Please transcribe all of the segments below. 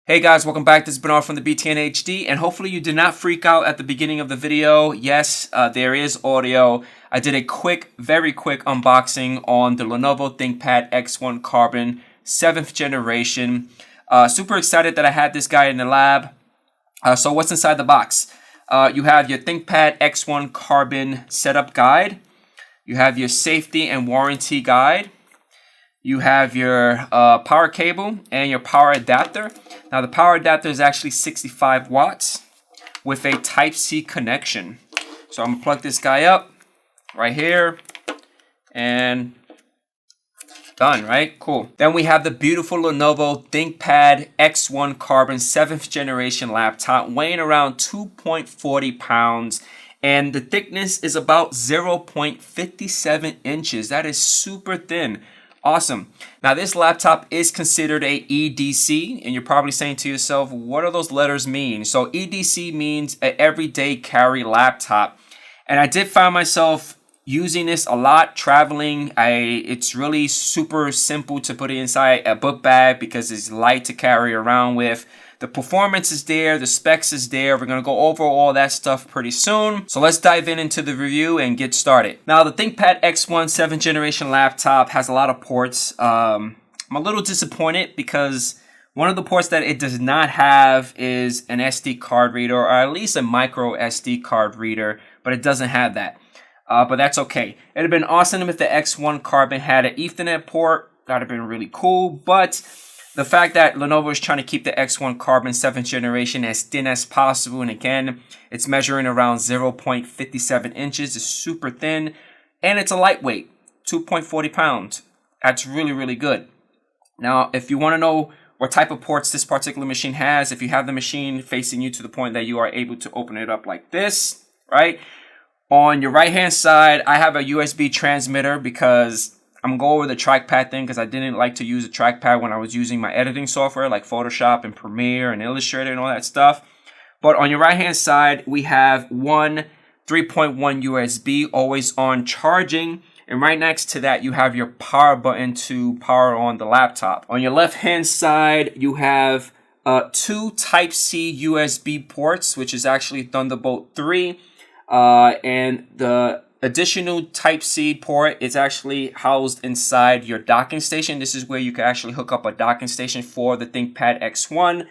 Hey guys, welcome back. This is Bernard from the BTNHD, and hopefully you did not freak out at the beginning of the video. Yes, there is audio. I did a very quick unboxing on the Lenovo ThinkPad X1 Carbon 7th generation. Super excited that I had this guy in the lab. So what's inside the box? You have your ThinkPad X1 Carbon setup guide. You have your safety and warranty guide. You have your power cable and your power adapter. Now the power adapter is actually 65 watts with a Type-C connection. So I'm gonna plug this guy up right here and done, right? Cool. Then we have the beautiful Lenovo ThinkPad X1 Carbon 7th generation laptop weighing around 2.40 pounds. And the thickness is about 0.57 inches. That is super thin. Awesome. Now this laptop is considered a EDC, and you're probably saying to yourself, what do those letters mean? So EDC means an everyday carry laptop. And I did find myself using this a lot traveling. It's really super simple to put it inside a book bag because it's light to carry around with. The performance is there, the specs is there. We're gonna go over all that stuff pretty soon. So let's dive into the review and get started. Now the ThinkPad X1 7th generation laptop has a lot of ports. I'm a little disappointed because one of the ports that it does not have is an SD card reader, or at least a micro SD card reader, but it doesn't have that. But that's okay. It'd have been awesome if the X1 Carbon had an Ethernet port. That'd have been really cool, but the fact that Lenovo is trying to keep the X1 Carbon 7th generation as thin as possible, and again, it's measuring around 0.57 inches, is super thin, and it's a lightweight, 2.40 pounds. That's really, really good. Now, if you want to know what type of ports this particular machine has, if you have the machine facing you to the point that you are able to open it up like this, right? On your right-hand side, I have a USB transmitter because I'm going to go over the trackpad thing because I didn't like to use a trackpad when I was using my editing software like Photoshop and Premiere and Illustrator and all that stuff. But on your right-hand side, we have one 3.1 USB always on charging. And right next to that, you have your power button to power on the laptop. On your left-hand side, you have two Type-C USB ports, which is actually Thunderbolt 3. And the additional Type-C port is actually housed inside your docking station. This is where you can actually hook up a docking station for the ThinkPad X1.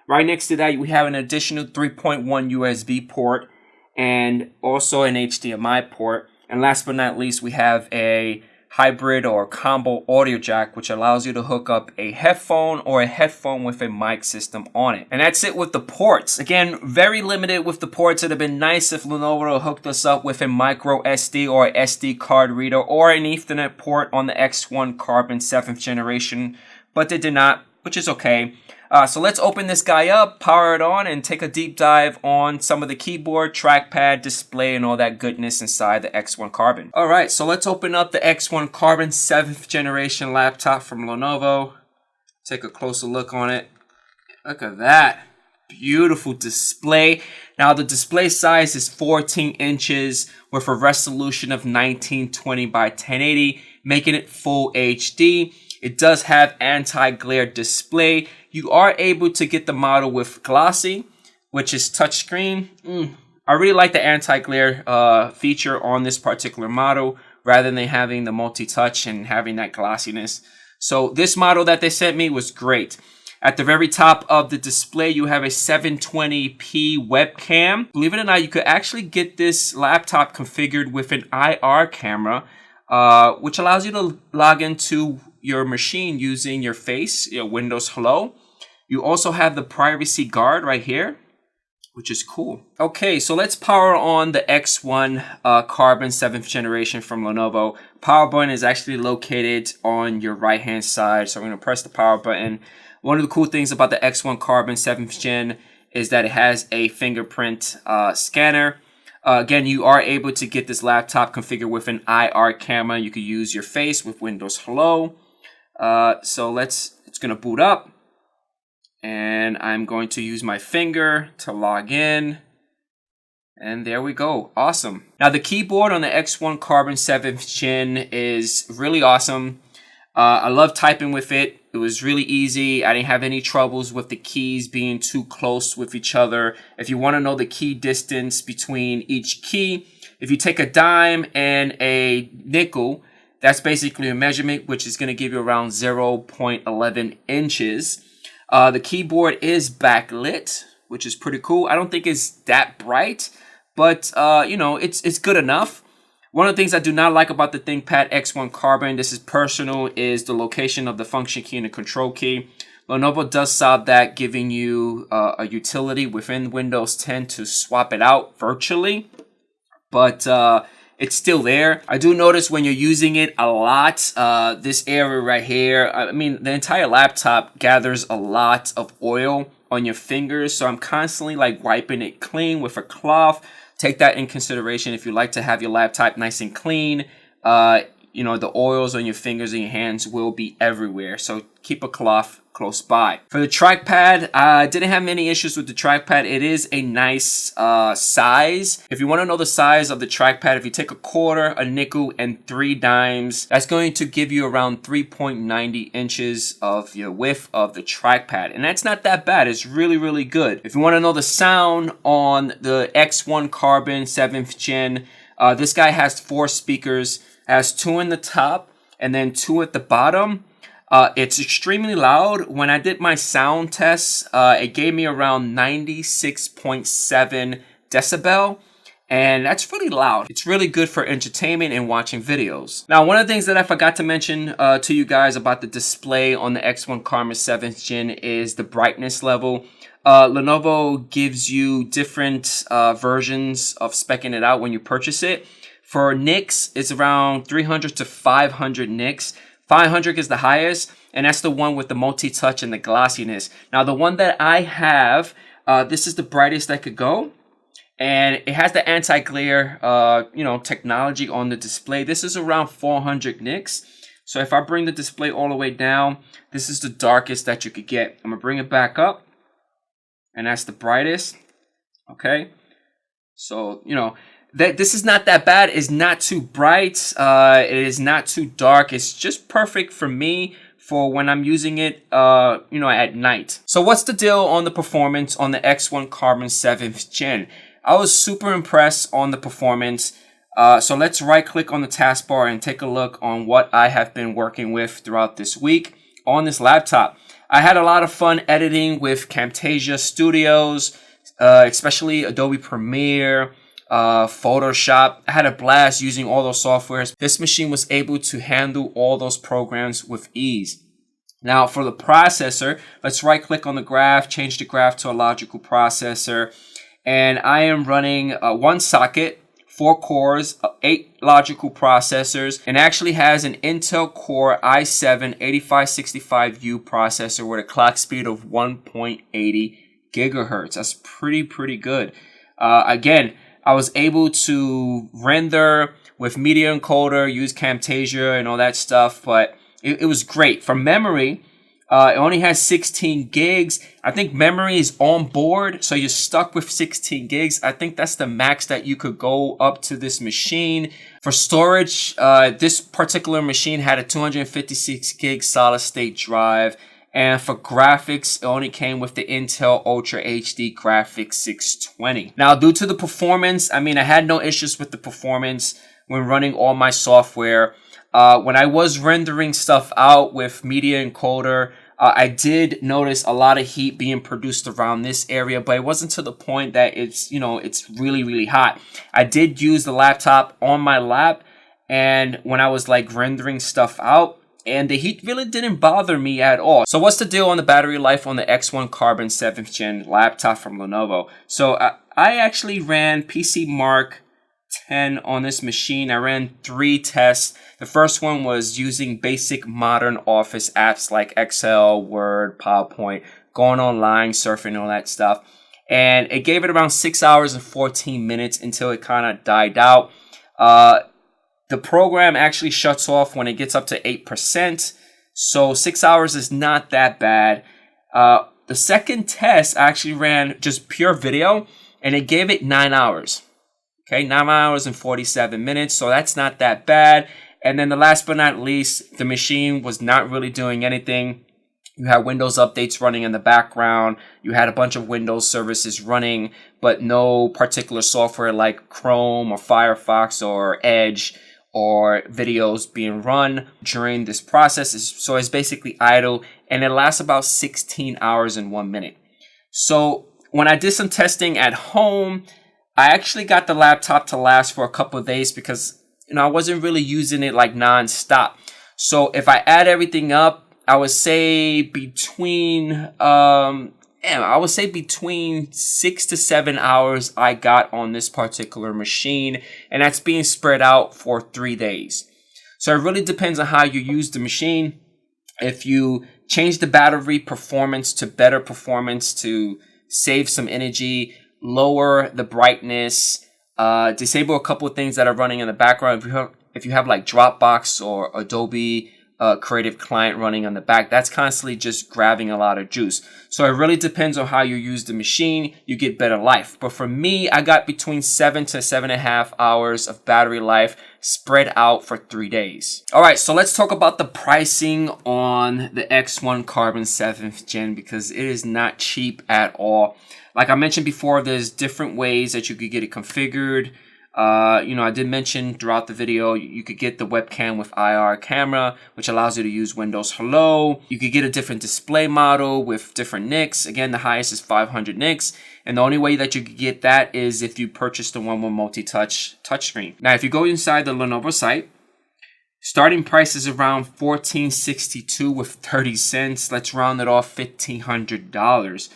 Right next to that, we have an additional 3.1 USB port and also an HDMI port. And last but not least, we have a hybrid or combo audio jack, which allows you to hook up a headphone or a headphone with a mic system on it. And that's it with the ports. Again, very limited with the ports. It'd have been nice if Lenovo hooked us up with a micro SD or SD card reader or an Ethernet port on the X1 Carbon 7th generation, but they did not, which is okay. So let's open this guy up, power it on, and take a deep dive on some of the keyboard, trackpad, display, and all that goodness inside the X1 Carbon. All right, so let's open up the X1 Carbon 7th generation laptop from Lenovo. Take a closer look on it. Look at that. Beautiful display. Now the display size is 14 inches with a resolution of 1920 by 1080, making it full HD. It does have anti-glare display. You are able to get the model with glossy, which is touchscreen. I really like the anti-glare feature on this particular model rather than having the multi-touch and having that glossiness. So this model that they sent me was great. At the very top of the display, you have a 720p webcam. Believe it or not, you could actually get this laptop configured with an IR camera, which allows you to log into your machine using your face, Windows Hello. You also have the privacy guard right here, which is cool. Okay, so let's power on the X1 Carbon 7th generation from Lenovo. Power button is actually located on your right-hand side, so I'm going to press the power button. One of the cool things about the X1 Carbon 7th gen is that it has a fingerprint scanner. Again, you are able to get this laptop configured with an IR camera. You could use your face with Windows Hello. So it's going to boot up. And I'm going to use my finger to log in. And there we go. Awesome. Now the keyboard on the X1 Carbon 7th gen is really awesome. I love typing with it. It was really easy. I didn't have any troubles with the keys being too close with each other. If you want to know the key distance between each key, if you take a dime and a nickel, that's basically a measurement, which is going to give you around 0.11 inches. The keyboard is backlit, which is pretty cool. I don't think it's that bright, but you know, it's good enough. One of the things I do not like about the ThinkPad X1 Carbon, this is personal, is the location of the function key and the control key. Lenovo does solve that, giving you a utility within Windows 10 to swap it out virtually, but it's still there. I do notice when you're using it a lot, this area right here, I mean, the entire laptop gathers a lot of oil on your fingers, so I'm constantly like wiping it clean with a cloth. Take that in consideration if you like to have your laptop nice and clean. You know, the oils on your fingers and your hands will be everywhere. So keep a cloth close by. For the trackpad, I didn't have many issues with the trackpad. It is a nice size. If you want to know the size of the trackpad, if you take a quarter, a nickel, and 3 dimes, that's going to give you around 3.90 inches of your width of the trackpad. And that's not that bad. It's really, really good. If you want to know the sound on the X1 Carbon 7th Gen, this guy has 4 speakers, has 2 in the top and then 2 at the bottom. It's extremely loud. When I did my sound tests, it gave me around 96.7 decibel. And that's really loud. It's really good for entertainment and watching videos. Now, one of the things that I forgot to mention to you guys about the display on the X1 Carbon 7th Gen is the brightness level. Lenovo gives you different versions of speccing it out when you purchase it. For nits, it's around 300 to 500 nits. 500 is the highest, and that's the one with the multi-touch and the glossiness. Now, the one that I have, this is the brightest that could go, and it has the anti-glare, you know, technology on the display. This is around 400 nits. So if I bring the display all the way down, this is the darkest that you could get. I'm gonna bring it back up, and that's the brightest. Okay, so you know. This is not that bad. It's not too bright. It is not too dark. It's just perfect for me for when I'm using it, you know, at night. So what's the deal on the performance on the X1 Carbon 7th Gen? I was super impressed on the performance. So let's right click on the taskbar and take a look on what I have been working with throughout this week on this laptop. I had a lot of fun editing with Camtasia Studios, especially Adobe Premiere, Photoshop. I had a blast using all those softwares. This machine was able to handle all those programs with ease. Now for the processor, let's right click on the graph, change the graph to a logical processor. And I am running 1 socket, 4 cores, 8 logical processors, and actually has an Intel Core i7-8565U processor with a clock speed of 1.80 gigahertz. That's pretty good. Again, I was able to render with Media Encoder, use Camtasia and all that stuff, but it was great. For memory, it only has 16 gigs. I think memory is on board, so you're stuck with 16 gigs. I think that's the max that you could go up to this machine. For storage, this particular machine had a 256 gig solid state drive. And for graphics, it only came with the Intel Ultra HD Graphics 620. Now, due to the performance, I mean, I had no issues with the performance when running all my software. When I was rendering stuff out with Media Encoder, I did notice a lot of heat being produced around this area, but it wasn't to the point that it's, you know, it's really hot. I did use the laptop on my lap, and when I was like rendering stuff out, and the heat really didn't bother me at all. So what's the deal on the battery life on the X1 Carbon 7th Gen laptop from Lenovo? So I actually ran PC Mark 10 on this machine. I ran 3 tests. The first one was using basic modern office apps like Excel, Word, PowerPoint, going online, surfing, all that stuff. And it gave it around 6 hours and 14 minutes until it kind of died out. The program actually shuts off when it gets up to 8%. So 6 hours is not that bad. The second test actually ran just pure video, and it gave it 9 hours. Okay, 9 hours and 47 minutes. So that's not that bad. And then the last but not least, the machine was not really doing anything. You had Windows updates running in the background. You had a bunch of Windows services running, but no particular software like Chrome or Firefox or Edge or videos being run during this process. So it's basically idle, and it lasts about 16 hours and 1 minute. So when I did some testing at home, I actually got the laptop to last for a couple of days because, I wasn't really using it like nonstop. So if I add everything up, I would say between 6 to 7 hours I got on this particular machine, and that's being spread out for 3 days. So it really depends on how you use the machine. If you change the battery performance to better performance to save some energy, lower the brightness, disable a couple of things that are running in the background. If you have like Dropbox or Adobe Creative Client running on the back, that's constantly just grabbing a lot of juice. So it really depends on how you use the machine. You get better life. But for me, I got between 7 to 7.5 hours of battery life spread out for 3 days. All right, so let's talk about the pricing on the X1 Carbon 7th Gen, because it is not cheap at all. Like I mentioned before, there's different ways that you could get it configured. I did mention throughout the video, you could get the webcam with IR camera, which allows you to use Windows Hello. You could get a different display model with different nits. Again, the highest is 500 nits. And the only way that you could get that is if you purchase the one with multi-touch touchscreen. Now, if you go inside the Lenovo site, starting price is around $14.62 with 30 cents. Let's round it off, $1,500.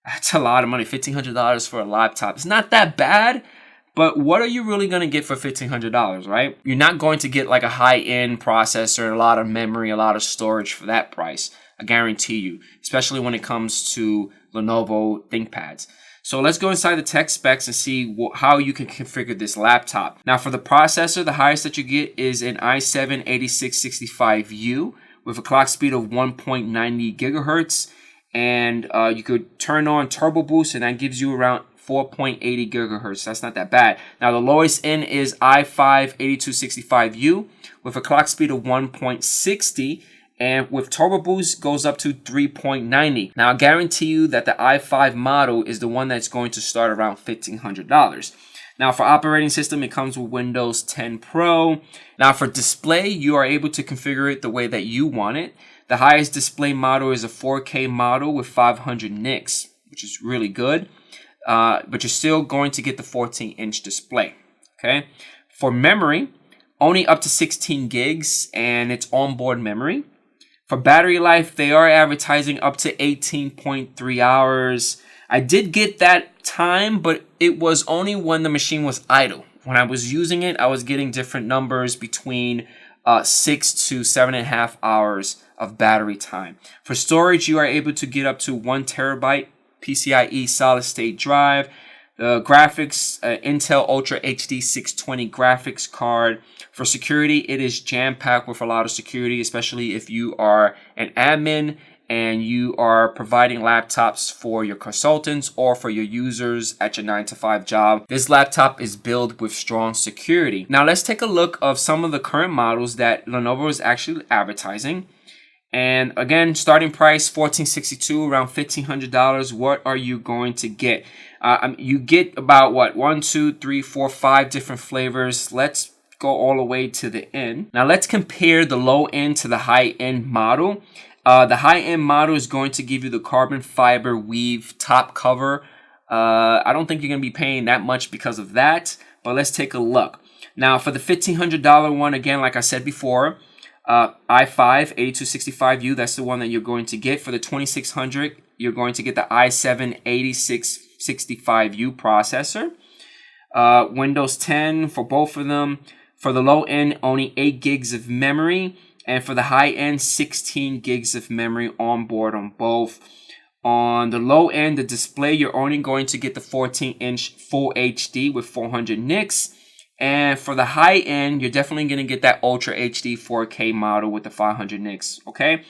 That's a lot of money, $1,500 for a laptop. It's not that bad. But what are you really going to get for $1,500, right? You're not going to get like a high-end processor, a lot of memory, a lot of storage for that price. I guarantee you, especially when it comes to Lenovo ThinkPads. So let's go inside the tech specs and see how you can configure this laptop. Now for the processor, the highest that you get is an i7-8665U with a clock speed of 1.90 gigahertz. And you could turn on Turbo Boost, and that gives you around 4.80 gigahertz. That's not that bad. Now the lowest end is i5-8265U with a clock speed of 1.60, and with Turbo Boost goes up to 3.90. Now I guarantee you that the i5 model is the one that's going to start around $1,500. Now for operating system, it comes with Windows 10 Pro. Now for display, you are able to configure it the way that you want it. The highest display model is a 4K model with 500 nits, which is really good. But you're still going to get the 14-inch display, okay? For memory, only up to 16 gigs, and it's onboard memory. For battery life, they are advertising up to 18.3 hours. I did get that time, but it was only when the machine was idle. When I was using it, I was getting different numbers between 6 to 7.5 hours of battery time. For storage, you are able to get up to 1 terabyte PCIe solid state drive. The graphics, Intel Ultra HD 620 graphics card. For security, it is jam-packed with a lot of security, especially if you are an admin and you are providing laptops for your consultants or for your users at your 9-to-5 job. This laptop is built with strong security. Now let's take a look of some of the current models that Lenovo is actually advertising. And again, starting price $14.62, around $1,500. What are you going to get? You get about 1, 2, 3, 4, 5 different flavors. Let's go all the way to the end. Now let's compare the low end to the high end model. The high end model is going to give you the carbon fiber weave top cover. I don't think you're going to be paying that much because of that, but let's take a look. Now for the $1,500 one, again, like I said before, i5-8265U, that's the one that you're going to get. For the 2600, you're going to get the i7-8665U processor. Windows 10 for both of them. For the low end, only 8 gigs of memory. And for the high end, 16 gigs of memory on board on both. On the low end, the display, you're only going to get the 14-inch Full HD with 400 nits. And for the high end, you're definitely going to get that Ultra HD 4K model with the 500 nits, okay?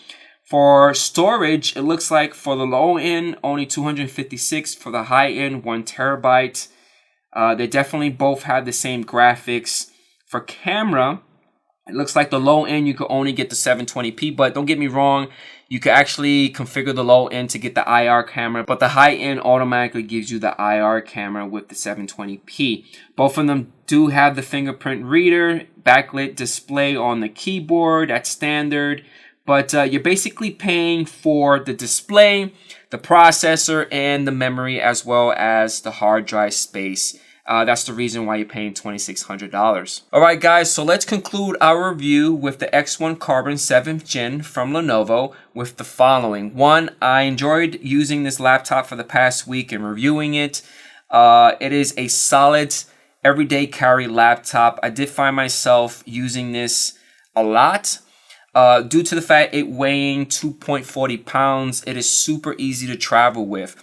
For storage, it looks like for the low end, only 256. For the high end, 1 terabyte. They definitely both have the same graphics. For camera, it looks like the low end, you could only get the 720p, but don't get me wrong, You can actually configure the low end to get the IR camera, but the high end automatically gives you the IR camera with the 720p. Both of them do have the fingerprint reader, backlit display on the keyboard, that's standard. But you're basically paying for the display, the processor, and the memory, as well as the hard drive space. That's the reason why you're paying $2,600. All right, guys, so let's conclude our review with the X1 Carbon 7th Gen from Lenovo with the following. One, I enjoyed using this laptop for the past week and reviewing it. It is a solid everyday carry laptop. I did find myself using this a lot. Due to the fact it weighing 2.40 pounds, it is super easy to travel with.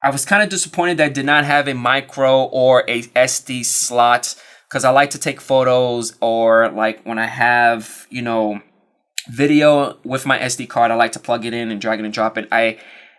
I was kind of disappointed that I did not have a micro or a SD slot, because I like to take photos, or like when I have, video with my SD card, I like to plug it in and drag it and drop it.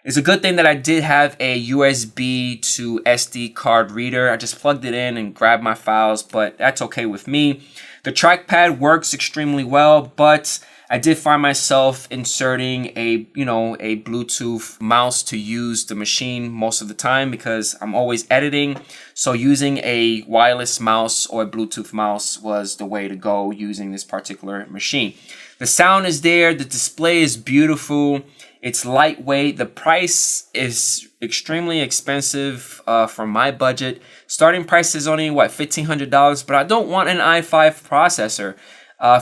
It's a good thing that I did have a USB to SD card reader. I just plugged it in and grabbed my files, but that's okay with me. The trackpad works extremely well, but I did find myself inserting a Bluetooth mouse to use the machine most of the time because I'm always editing. So using a wireless mouse or a Bluetooth mouse was the way to go using this particular machine. The sound is there. The display is beautiful. It's lightweight. The price is extremely expensive for my budget. Starting price is only, $1,500, but I don't want an i5 processor.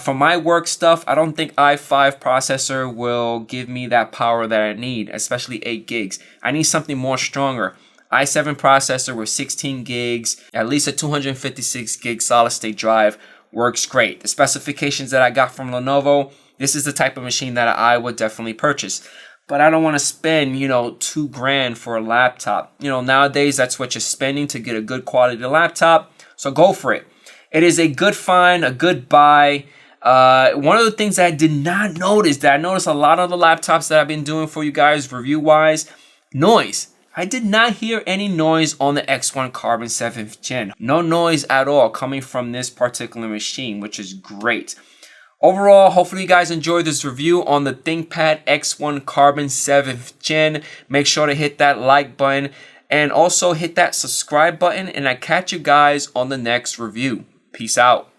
For my work stuff, I don't think i5 processor will give me that power that I need, especially 8 gigs. I need something more stronger. i7 processor with 16 gigs, at least a 256 gig solid state drive works great. The specifications that I got from Lenovo, this is the type of machine that I would definitely purchase. But I don't want to spend, $2,000 for a laptop. Nowadays, that's what you're spending to get a good quality laptop. So go for it. It is a good find, a good buy. One of the things that I did not notice, that I noticed a lot of the laptops that I've been doing for you guys review-wise, noise. I did not hear any noise on the X1 Carbon 7th Gen. No noise at all coming from this particular machine, which is great. Overall, hopefully you guys enjoyed this review on the ThinkPad X1 Carbon 7th Gen. Make sure to hit that like button and also hit that subscribe button, and I catch you guys on the next review. Peace out.